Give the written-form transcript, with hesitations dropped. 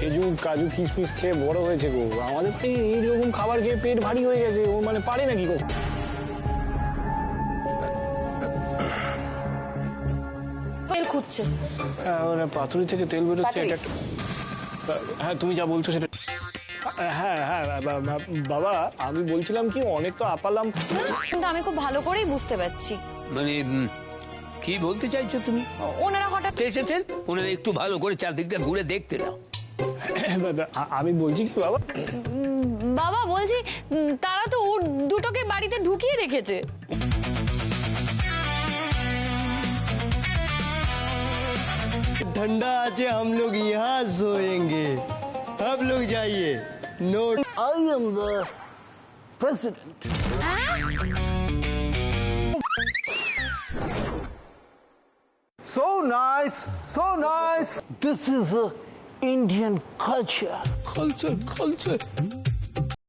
খেজুর কাজু কিশমিশ খেয়ে বড় হয়েছে গো। আমাদের তো এইরকম খাবার খেয়ে পেট ভারী হয়ে গেছে। ও মানে পারে নাকি গো? তেল খুঁজছে। হ্যাঁ, মানে পাথুরি থেকে তেল বেরোচ্ছে। এটা হ্যাঁ, তুমি যা বলছো সেটা। হ্যাঁ হ্যাঁ বাবা, আমি বলছিলাম কি, অনেক তো আপালাম, কিন্তু আমি খুব ভালো করেই বুঝতে পারছি মানে কি বলতে চাইছো তুমি? ওনারা হঠাৎ এসেছেন, ওনারা একটু ভালো করে চারদিকটা ঘুরে দেখতে দাও। আমি বলছি কি বাবা, বাবা বলছি তারা তো ওর দুটোকে বাড়িতে ঢুকিয়ে রেখেছে। ठंडा आज हम लोग यहाँ सोएंगे। आप लोग जाइए। Note I am the president. So nice, so nice. This is Indian culture. Culture.